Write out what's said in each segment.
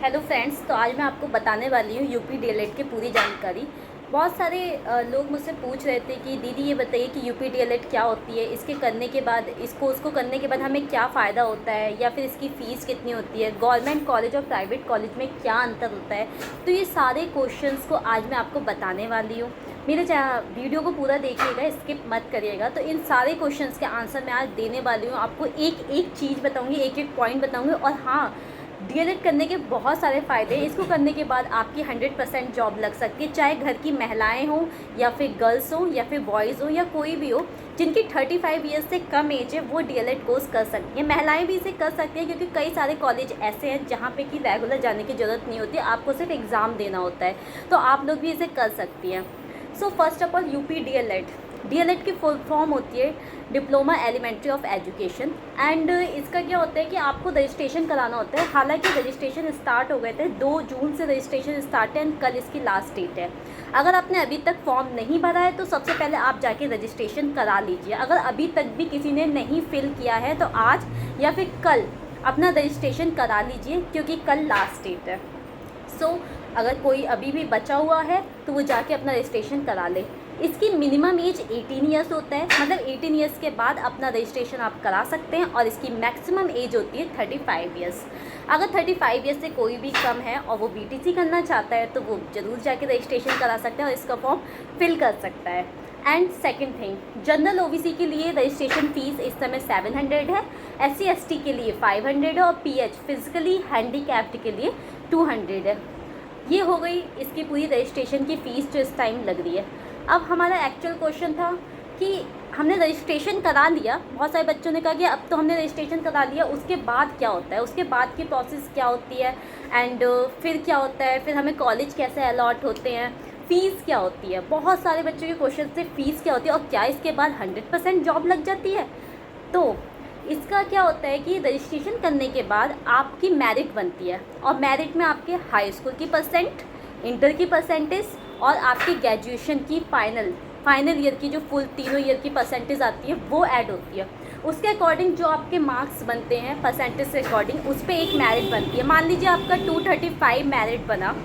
Hello friends, तो आज मैं आपको बताने वाली हूँ यूपी डीएलएड की पूरी जानकारी। बहुत सारे लोग मुझसे पूछ रहे थे कि दीदी ये बताइए कि यूपी डीएलएड क्या होती है, इसके करने के बाद उसको करने के बाद हमें क्या फ़ायदा होता है, या फिर इसकी फ़ीस कितनी होती है, गवर्नमेंट कॉलेज और प्राइवेट कॉलेज में क्या अंतर होता है। तो ये सारे क्वेश्चंस को आज मैं आपको बताने वाली हूँ। मेरे वीडियो को पूरा देखिएगा, स्किप मत करिएगा। तो इन सारे क्वेश्चंस के आंसर मैं आज देने वाली हूँ। आपको एक एक चीज़ बताऊँगी, एक एक पॉइंट बताऊँगी। और हाँ, डीएलएड करने के बहुत सारे फ़ायदे हैं। इसको करने के बाद आपकी 100% जॉब लग सकती है, चाहे घर की महिलाएं हों या फिर गर्ल्स हों या फिर बॉयज़ हों या कोई भी हो। जिनकी 35 ईयर्स से कम एज है वो डीएलएड कोर्स कर सकती हैं। महिलाएं भी इसे कर सकती हैं, क्योंकि कई सारे कॉलेज ऐसे हैं जहाँ पे कि रेगुलर जाने की ज़रूरत नहीं होती, आपको सिर्फ एग्ज़ाम देना होता है। तो आप लोग भी इसे कर सकती हैं। So first of all, UP DElEd की फुल फॉर्म होती है diploma elementary of education. And इसका क्या होता है कि आपको रजिस्ट्रेशन कराना होता है। हालांकि रजिस्ट्रेशन स्टार्ट हो गए थे, 2 जून से रजिस्ट्रेशन स्टार्ट है एंड कल इसकी लास्ट डेट है। अगर आपने अभी तक फॉर्म नहीं भरा है तो सबसे पहले आप जाके रजिस्ट्रेशन करा लीजिए। अगर अभी तक भी किसी ने नहीं फिल किया है तो आज या फिर कल अपना रजिस्ट्रेशन करा लीजिए, क्योंकि कल लास्ट डेट है। सो अगर कोई अभी भी बचा हुआ है तो वो जाके अपना रजिस्ट्रेशन करा ले। इसकी मिनिमम एज 18 ईयर्स होता है, मतलब 18 ईयर्स के बाद अपना रजिस्ट्रेशन आप करा सकते हैं। और इसकी मैक्सिमम एज होती है 35 ईयर्स। अगर 35 ईयर्स से कोई भी कम है और वो बीटीसी करना चाहता है तो वो ज़रूर जाके रजिस्ट्रेशन करा सकता है और इसका फॉर्म फिल कर सकता है। And second thing, general OBC के लिए रजिस्ट्रेशन फ़ीस इस समय 700 है, SC ST के लिए 500 है और PH फिजिकली हैंडीकैप्ड के लिए 200 है। ये हो गई इसकी पूरी रजिस्ट्रेशन की फ़ीस जो इस टाइम लग रही है। अब हमारा एक्चुअल क्वेश्चन था कि हमने रजिस्ट्रेशन करा लिया। बहुत सारे बच्चों ने कहा कि अब तो हमने रजिस्ट्रेशन करा लिया, उसके बाद क्या होता है, उसके बाद की प्रोसेस क्या होती है, एंड फिर क्या होता है, फिर हमें कॉलेज कैसे अलॉट होते हैं, फ़ीस क्या होती है। बहुत सारे बच्चों के क्वेश्चन थे, फ़ीस क्या होती है और क्या इसके बाद 100% जॉब लग जाती है। तो इसका क्या होता है कि रजिस्ट्रेशन करने के बाद आपकी मेरिट बनती है, और मेरिट में आपके हाई स्कूल की परसेंट, इंटर की परसेंटेज और आपकी ग्रेजुएशन की फाइनल ईयर की जो फुल तीनों ईयर की परसेंटेज आती है वो ऐड होती है। उसके अकॉर्डिंग जो आपके मार्क्स बनते हैं परसेंटेज के अकॉर्डिंग, उस पर एक मेरिट बनती है। मान लीजिए आपका 235 मेरिट बना।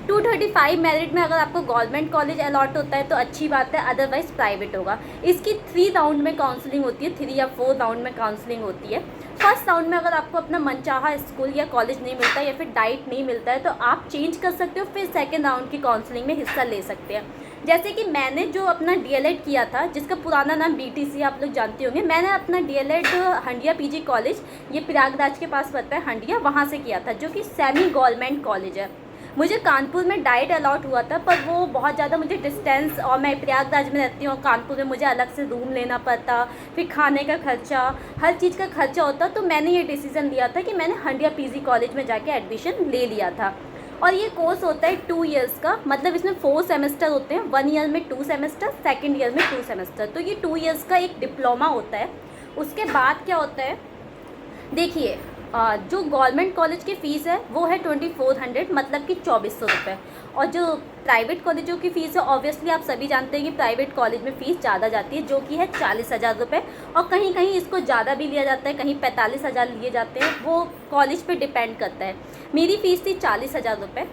235 मेरिट में अगर आपको गवर्नमेंट कॉलेज अलॉट होता है तो अच्छी बात है, अदरवाइज़ प्राइवेट होगा। इसकी 3 राउंड में काउंसलिंग होती है, 3 या 4 राउंड में काउंसलिंग होती है। फर्स्ट राउंड में अगर आपको अपना मनचाहा स्कूल या कॉलेज नहीं मिलता या फिर डाइट नहीं मिलता है तो आप चेंज कर सकते हो, फिर सेकेंड राउंड की काउंसलिंग में हिस्सा ले सकते हैं। जैसे कि मैंने जो अपना डीएलएड किया था, जिसका पुराना नाम बीटीसी आप लोग जानते होंगे, मैंने अपना डीएलएड हंडिया पीजी कॉलेज, ये प्रयागराज के पास पड़ता है हंडिया, वहाँ से किया था, जो कि सेमी गवर्नमेंट कॉलेज है। मुझे कानपुर में डाइट अलॉट हुआ था, पर वो बहुत ज़्यादा मुझे डिस्टेंस, और मैं प्रयागराज में रहती हूँ और कानपुर में मुझे अलग से रूम लेना पड़ता, फिर खाने का खर्चा, हर चीज़ का खर्चा होता। तो मैंने ये डिसीज़न लिया था कि मैंने हंडिया पीजी कॉलेज में जाके एडमिशन ले लिया था। और ये कोर्स होता है 2 ईयर्स का, मतलब इसमें 4 सेमेस्टर होते हैं। 1 ईयर में 2 सेमेस्टर, सेकेंड ईयर में 2 सेमेस्टर। तो ये 2 ईयर्स का एक डिप्लोमा होता है। उसके बाद क्या होता है, देखिए, जो गवर्नमेंट कॉलेज की फ़ीस है वो है 2400, मतलब कि 2400 रुपये। और जो प्राइवेट कॉलेजों की फ़ीस है, ऑब्वियसली आप सभी जानते हैं कि प्राइवेट कॉलेज में फ़ीस ज़्यादा जाती है, जो कि है 40,000 रुपये। और कहीं कहीं इसको ज़्यादा भी लिया जाता है, कहीं 45,000 लिए जाते हैं, वो कॉलेज पे डिपेंड करता है। मेरी फ़ीस थी 40,000 रुपये,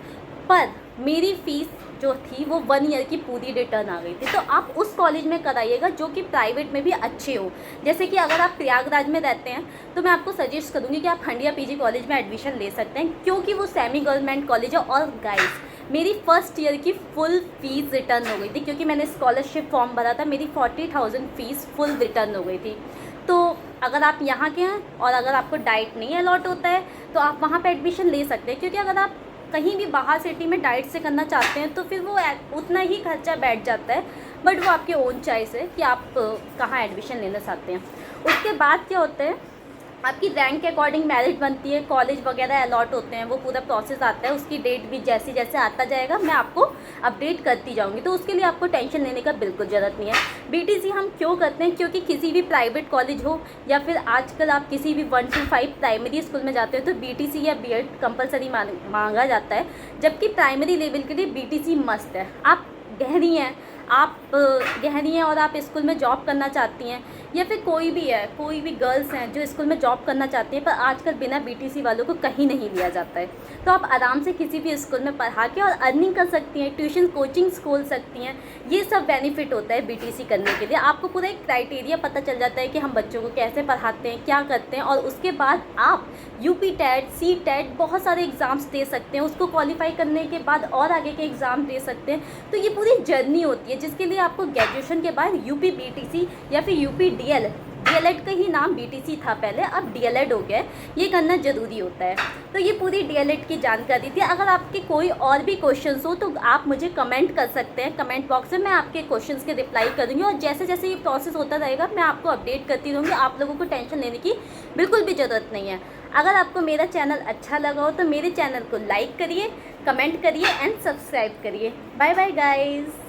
पर मेरी फ़ीस जो थी वो 1 ईयर की पूरी रिटर्न आ गई थी। तो आप उस कॉलेज में कराइएगा जो कि प्राइवेट में भी अच्छे हो। जैसे कि अगर आप प्रयागराज में रहते हैं तो मैं आपको सजेस्ट करूँगी कि आप हंडिया पीजी कॉलेज में एडमिशन ले सकते हैं, क्योंकि वो सेमी गवर्नमेंट कॉलेज है। और गाइस, मेरी फर्स्ट ईयर की फुल फ़ीस रिटर्न हो गई थी, क्योंकि मैंने स्कॉलरशिप फॉर्म भरा था। मेरी 40,000 फ़ीस फुल रिटर्न हो गई थी। तो अगर आप यहाँ के हैं और अगर आपको डाइट नहीं अलॉट होता है तो आप वहाँ पे एडमिशन ले सकते हैं, क्योंकि अगर आप कहीं भी बाहर सिटी में डाइट से करना चाहते हैं तो फिर वो उतना ही खर्चा बैठ जाता है। बट वो आपके ओन चॉइस है कि आप कहाँ एडमिशन लेना चाहते हैं। उसके बाद क्या होता है, आपकी रैंक के अकॉर्डिंग मेरिट बनती है, कॉलेज वगैरह अलॉट होते हैं, वो पूरा प्रोसेस आता है। उसकी डेट भी जैसे जैसे आता जाएगा मैं आपको अपडेट करती जाऊंगी, तो उसके लिए आपको टेंशन लेने का बिल्कुल ज़रूरत नहीं है। बीटीसी हम क्यों करते हैं, क्योंकि किसी भी प्राइवेट कॉलेज हो या फिर आजकल आप किसी भी 1 to 5 प्राइमरी स्कूल में जाते हो तो बीटीसी या बीएड कंपलसरी मांगा जाता है, जबकि प्राइमरी लेवल के लिए बीटीसी मस्ट है। आप गहरी हैं, आप गृहिणी हैं और आप स्कूल में जॉब करना चाहती हैं, या फिर कोई भी है, कोई भी गर्ल्स हैं जो स्कूल में जॉब करना चाहती हैं, पर आजकल बिना बीटीसी वालों को कहीं नहीं लिया जाता है, तो आप आराम से किसी भी स्कूल में पढ़ा के और अर्निंग कर सकती हैं, ट्यूशन कोचिंग्स खोल सकती हैं। ये सब बेनिफिट होता है बीटीसी करने के लिए। आपको पूरा एक क्राइटेरिया पता चल जाता है कि हम बच्चों को कैसे पढ़ाते हैं, क्या करते हैं, और उसके बाद आप यूपी टेट, सी टेट, बहुत सारे एग्ज़ाम्स दे सकते हैं। उसको क्वालिफाई करने के बाद और आगे के एग्ज़ाम दे सकते हैं। तो ये पूरी जर्नी होती है जिसके लिए आपको ग्रेजुएशन के बाद यूपी बीटीसी या फिर यूपी डीएलएड का ही नाम बीटीसी था पहले, अब डीएलएड हो गया, ये करना ज़रूरी होता है। तो ये पूरी डीएलएड की जानकारी थी। अगर आपके कोई और भी क्वेश्चंस हो तो आप मुझे कमेंट कर सकते हैं, कमेंट बॉक्स में मैं आपके क्वेश्चंस के रिप्लाई करूँगी, और जैसे जैसे ये प्रोसेस होता रहेगा मैं आपको अपडेट करती रहूँगी। आप लोगों को टेंशन लेने की बिल्कुल भी ज़रूरत नहीं है। अगर आपको मेरा चैनल अच्छा लगा हो तो मेरे चैनल को लाइक करिए, कमेंट करिए एंड सब्सक्राइब करिए। Bye bye guys.